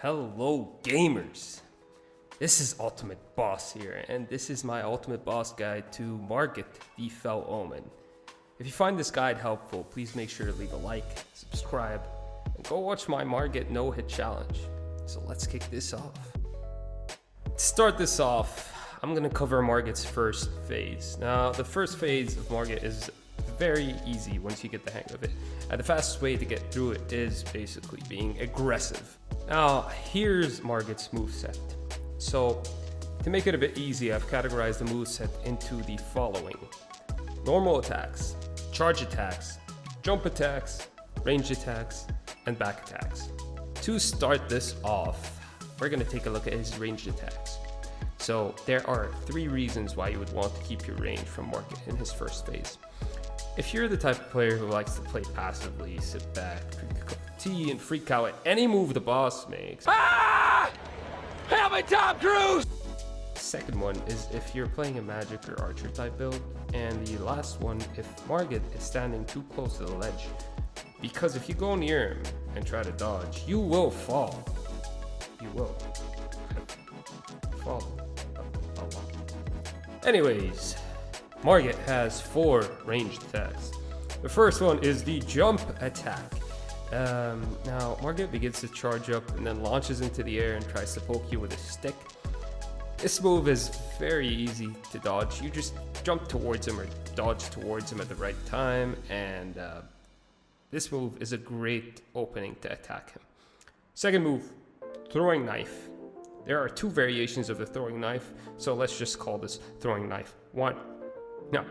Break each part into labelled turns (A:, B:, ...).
A: Hello gamers! This is Ultimate Boss here, and this is my Ultimate Boss guide to Margit, the Fell Omen. If you find this guide helpful, please make sure to leave a like, subscribe, and go watch my Margit no-hit challenge. So let's kick this off. To start this off, I'm gonna cover Margit's first phase. Now, the first phase of Margit is very easy once you get the hang of it. And the fastest way to get through it is basically being aggressive. Now, here's Margit's moveset. So, to make it a bit easy, I've categorized the moveset into the following: normal attacks, charge attacks, jump attacks, ranged attacks, and back attacks. To start this off, we're gonna take a look at his ranged attacks. So, there are 3 reasons why you would want to keep your range from Margit in his first phase. If you're the type of player who likes to play passively, sit back, drink a cup of tea, and freak out at any move the boss makes.
B: Help me, Tom Cruise!
A: Second one is if you're playing a magic or archer type build. And the last one, if Margit is standing too close to the ledge. Because if you go near him and try to dodge, you will fall. You will fall a lot. Anyways, Margit has 4 ranged attacks. The first one is the jump attack. Now, Margit begins to charge up and then launches into the air and tries to poke you with a stick. This move is very easy to dodge. You just jump towards him or dodge towards him at the right time, and this move is a great opening to attack him. Second move, throwing knife. There are 2 variations of the throwing knife, so let's just call this throwing knife 1. Now,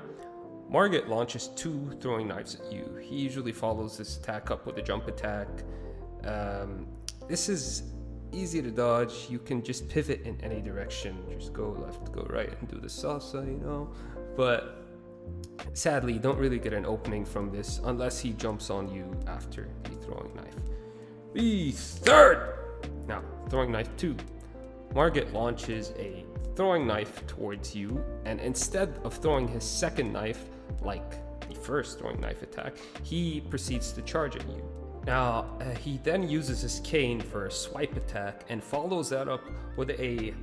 A: Margit launches 2 throwing knives at you. He usually follows this attack up with a jump attack. This is easy to dodge. You can just pivot in any direction. Just go left, go right, and do the salsa, you know. But sadly, you don't really get an opening from this unless he jumps on you after the throwing knife. The third! Now, throwing knife 2. Margit launches a throwing knife towards you, and instead of throwing his second knife like the first throwing knife attack, he proceeds to charge at you. Now, he then uses his cane for a swipe attack and follows that up with a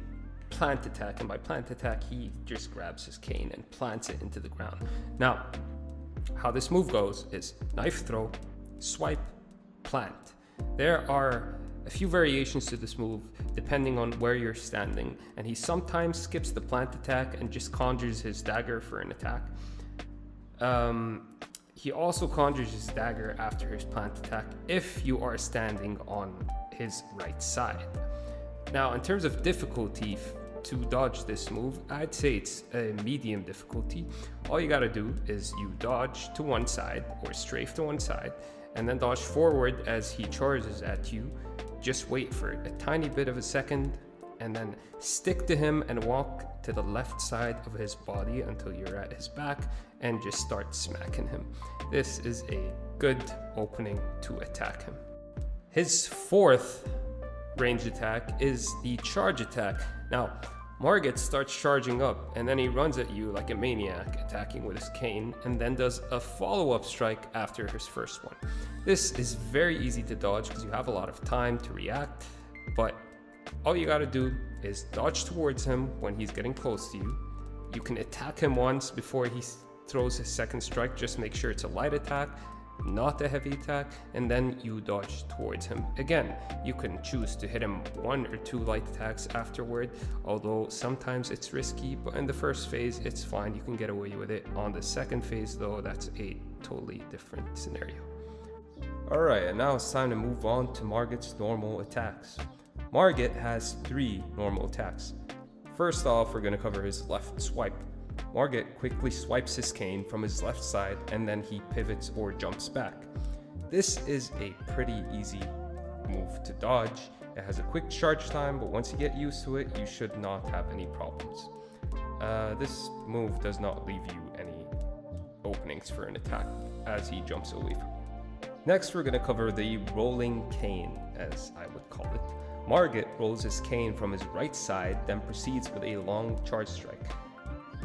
A: plant attack, and by plant attack he just grabs his cane and plants it into the ground. Now, how this move goes is knife throw, swipe, plant. There are a few variations to this move depending on where you're standing, and he sometimes skips the plant attack and just conjures his dagger for an attack. He also conjures his dagger after his plant attack if you are standing on his right side. Now, in terms of difficulty to dodge this move, I'd say it's a medium difficulty. All you gotta do is you dodge to one side or strafe to one side and then dodge forward as he charges at you. Just wait for a tiny bit of a second and then stick to him and walk to the left side of his body until you're at his back and just start smacking him. This is a good opening to attack him. His 4th ranged attack is the charge attack. Now, Margit starts charging up and then he runs at you like a maniac, attacking with his cane, and then does a follow-up strike after his first one. This is very easy to dodge because you have a lot of time to react, but all you gotta do is dodge towards him when he's getting close to you. You can attack him once before he throws his second strike. Just make sure it's a light attack, not a heavy attack, and then you dodge towards him. Again, you can choose to hit him 1 or 2 light attacks afterward, although sometimes it's risky, but in the first phase it's fine, you can get away with it. On the second phase though, that's a totally different scenario. Alright, and now it's time to move on to Margit's normal attacks. Margit has 3 normal attacks. First off, we're going to cover his left swipe. Margit quickly swipes his cane from his left side and then he pivots or jumps back. This is a pretty easy move to dodge. It has a quick charge time, but once you get used to it, you should not have any problems. This move does not leave you any openings for an attack as he jumps away from you. Next, we're going to cover the rolling cane, as I would call it. Margit rolls his cane from his right side, then proceeds with a long charge strike.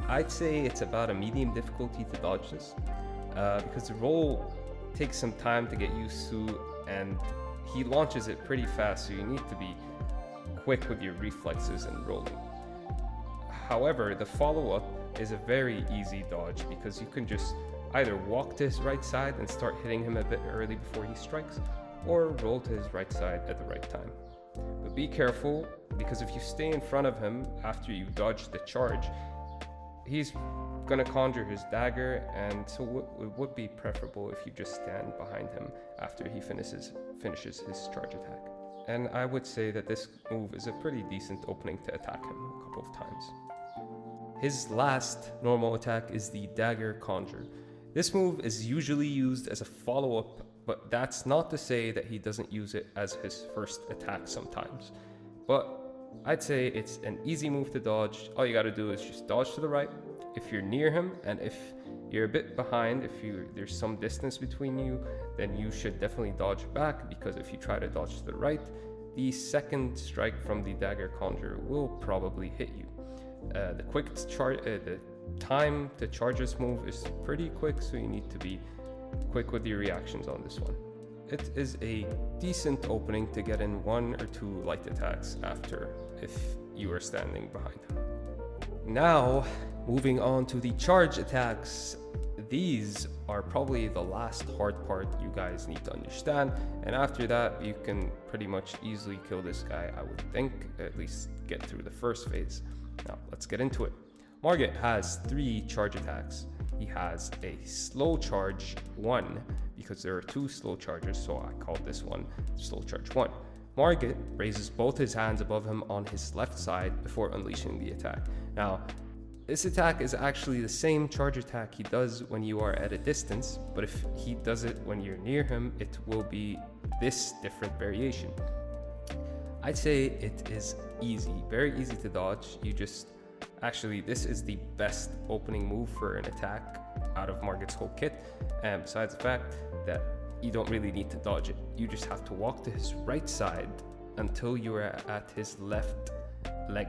A: I'd say it's about a medium difficulty to dodge this, because the roll takes some time to get used to, and he launches it pretty fast, so you need to be quick with your reflexes and rolling. However, the follow-up is a very easy dodge because you can just either walk to his right side and start hitting him a bit early before he strikes, or roll to his right side at the right time. But be careful, because if you stay in front of him after you dodge the charge, he's gonna conjure his dagger, and so it would be preferable if you just stand behind him after he finishes his charge attack. And I would say that this move is a pretty decent opening to attack him a couple of times. His last normal attack is the Dagger Conjure. This move is usually used as a follow-up, but that's not to say that he doesn't use it as his first attack sometimes. But I'd say it's an easy move to dodge. All you gotta do is just dodge to the right if you're near him, and if you're a bit behind, there's some distance between you, then you should definitely dodge back, because if you try to dodge to the right, the second strike from the Dagger Conjure will probably hit you. The time to charge this move is pretty quick, so you need to be quick with your reactions on this one. It is a decent opening to get in 1 or 2 light attacks after, if you are standing behind him. Now, moving on to the charge attacks. These are probably the last hard part you guys need to understand, and after that you can pretty much easily kill this guy, I would think, at least get through the first phase. Now, let's get into it. Margit has 3 charge attacks. He has a slow charge 1, because there are 2 slow charges, so I call this one slow charge 1. Margit raises both his hands above him on his left side before unleashing the attack. Now, this attack is actually the same charge attack he does when you are at a distance, but if he does it when you're near him, it will be this different variation. I'd say it is easy, very easy to dodge. Actually, this is the best opening move for an attack out of Margit's whole kit, and besides the fact that you don't really need to dodge it. You just have to walk to his right side until you are at his left leg.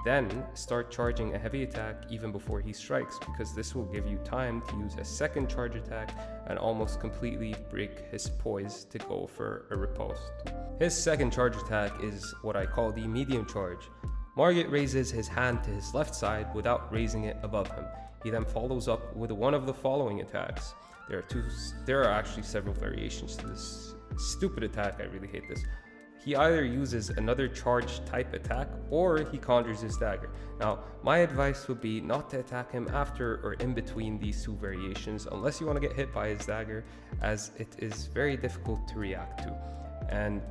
A: Then start charging a heavy attack even before he strikes, because this will give you time to use a second charge attack and almost completely break his poise to go for a riposte. His second charge attack is what I call the medium charge. Margit raises his hand to his left side without raising it above him. He then follows up with one of the following attacks. There are actually several variations to this stupid attack. I really hate this. He either uses another charge type attack, or he conjures his dagger. Now, my advice would be not to attack him after or in between these 2 variations, unless you want to get hit by his dagger, as it is very difficult to react to. And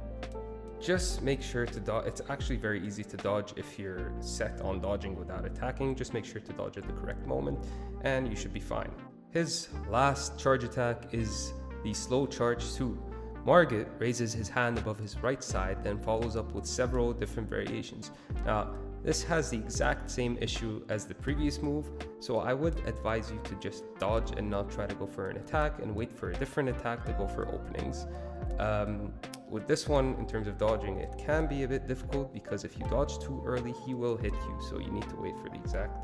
A: just make sure to dodge. It's actually very easy to dodge if you're set on dodging without attacking. Just make sure to dodge at the correct moment, and you should be fine. His last charge attack is the slow charge 2. Margit raises his hand above his right side, then follows up with several different variations. Now, this has the exact same issue as the previous move, so I would advise you to just dodge and not try to go for an attack, and wait for a different attack to go for openings. With this one, in terms of dodging, it can be a bit difficult, because if you dodge too early, he will hit you, so you need to wait for the exact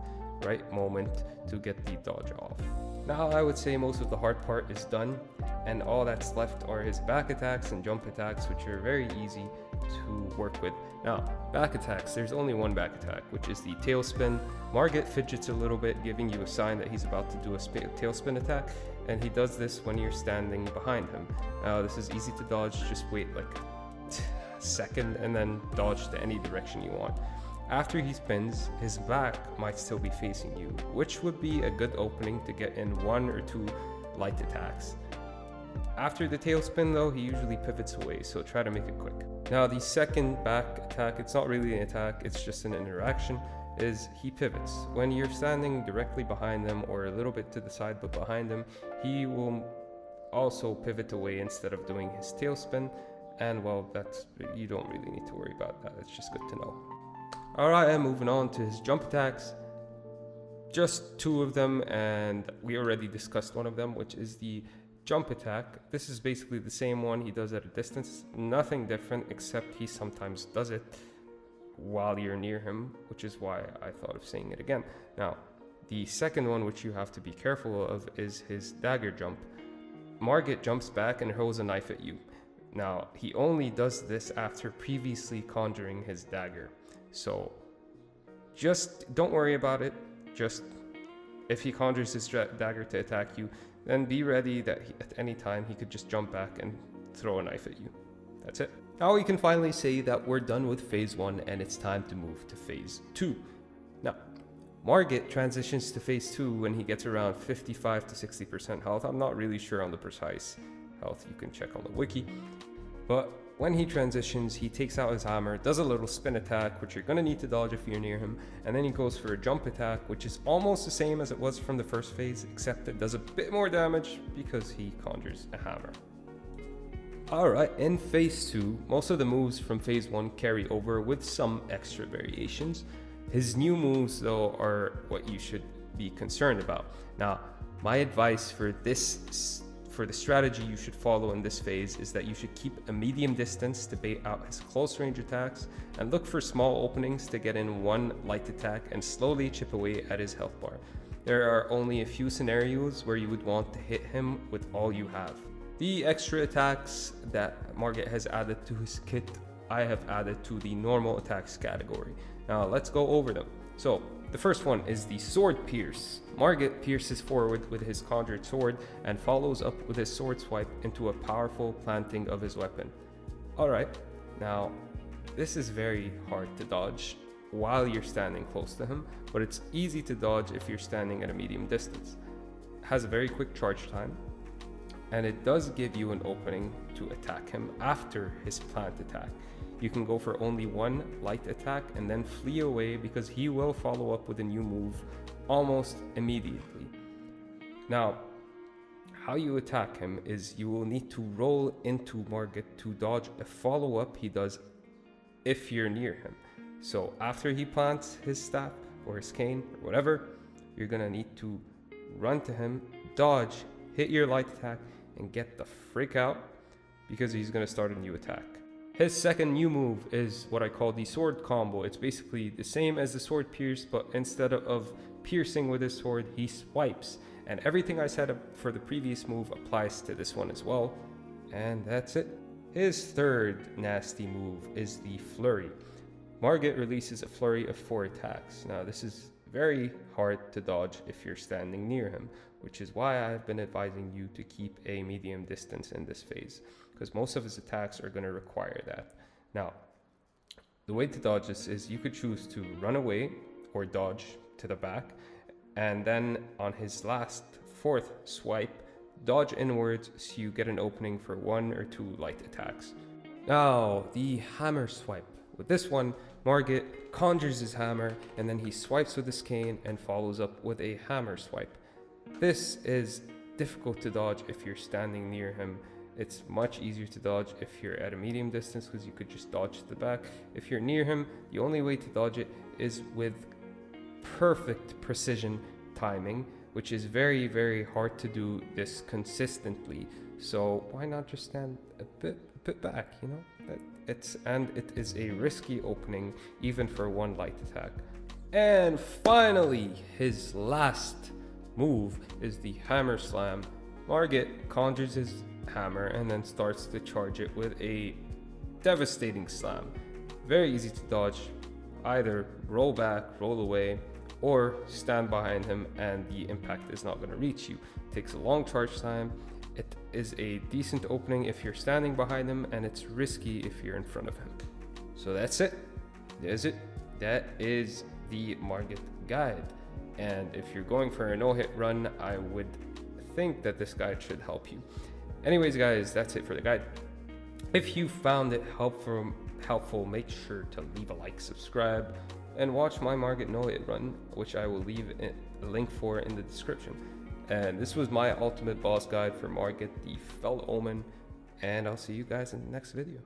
A: right moment to get the dodge off. Now, I would say most of the hard part is done, and all that's left are his back attacks and jump attacks, which are very easy to work with. Now, back attacks, there's only one back attack, which is the tailspin. Margit fidgets a little bit, giving you a sign that he's about to do a tailspin attack, and he does this when you're standing behind him. Now, this is easy to dodge, just wait like a second and then dodge to any direction you want. After he spins, his back might still be facing you, which would be a good opening to get in 1 or 2 light attacks. After the tailspin though, he usually pivots away, so try to make it quick. Now, the second back attack, it's not really an attack, it's just an interaction, is he pivots. When you're standing directly behind him, or a little bit to the side but behind him, he will also pivot away instead of doing his tailspin, and well, you don't really need to worry about that, it's just good to know. Alright, and moving on to his jump attacks. Just 2 of them, and we already discussed one of them, which is the jump attack. This is basically the same one he does at a distance. Nothing different, except he sometimes does it while you're near him, which is why I thought of saying it again. Now, the second one, which you have to be careful of, is his Dagger Jump. Margit jumps back and hurls a knife at you. Now, he only does this after previously conjuring his dagger. So just don't worry about it. Just if he conjures his dagger to attack you, then be ready that at any time he could just jump back and throw a knife at you. That's it. Now we can finally say that we're done with phase 1 and it's time to move to phase 2. Now, Margit transitions to phase 2 when he gets around 55 to 60% health. I'm not really sure on the precise health, you can check on the wiki. But when he transitions, he takes out his hammer, does a little spin attack, which you're going to need to dodge if you're near him, and then he goes for a jump attack, which is almost the same as it was from the first phase, except it does a bit more damage because he conjures a hammer. Alright, in phase 2, most of the moves from phase 1 carry over with some extra variations. His new moves, though, are what you should be concerned about. Now, my advice for the strategy you should follow in this phase is that you should keep a medium distance to bait out his close range attacks and look for small openings to get in one light attack and slowly chip away at his health bar. There are only a few scenarios where you would want to hit him with all you have. The extra attacks that Margit has added to his kit, I have added to the normal attacks category. Now let's go over them. So the first one is the sword pierce. Margit pierces forward with his conjured sword and follows up with his sword swipe into a powerful planting of his weapon. Alright, now this is very hard to dodge while you're standing close to him, but it's easy to dodge if you're standing at a medium distance. It has a very quick charge time, and it does give you an opening to attack him after his plant attack. You can go for only one light attack and then flee away because he will follow up with a new move almost immediately. Now, how you attack him is you will need to roll into Margit to dodge a follow-up he does if you're near him. So after he plants his staff or his cane or whatever, you're gonna need to run to him, dodge, hit your light attack, and get the frick out because he's gonna start a new attack. His second new move is what I call the sword combo. It's basically the same as the sword pierce, but instead of piercing with his sword, he swipes. And everything I said for the previous move applies to this one as well. And that's it. His third nasty move is the Flurry. Margit releases a flurry of 4 attacks. Now this is very hard to dodge if you're standing near him, which is why I've been advising you to keep a medium distance in this phase, because most of his attacks are going to require that. Now, the way to dodge this is you could choose to run away or dodge to the back, and then on his last 4th swipe, dodge inwards so you get an opening for 1 or 2 light attacks. Now, the hammer swipe. With this one, Margit conjures his hammer and then he swipes with his cane and follows up with a hammer swipe. This is difficult to dodge if you're standing near him. It's much easier to dodge if you're at a medium distance because you could just dodge to the back. If you're near him, the only way to dodge it is with perfect precision timing, which is very, very hard to do this consistently. So why not just stand a bit back, you know? It is a risky opening even for 1 light attack. And finally, his last move is the hammer slam. Margit conjures his hammer and then starts to charge it with a devastating slam. Very easy to dodge. Either roll back, roll away, or stand behind him and the impact is not going to reach you. It takes a long charge time. It is a decent opening if you're standing behind him, and it's risky if you're in front of him. So that's it. There's it. That is the Margit guide. And if you're going for a no-hit run, I would think that this guide should help you. Anyways, guys, that's it for the guide. If you found it helpful, make sure to leave a like, subscribe, and watch my Margit no-hit run, which I will leave a link for in the description. And this was my ultimate boss guide for Margit, the Fell Omen, and I'll see you guys in the next video.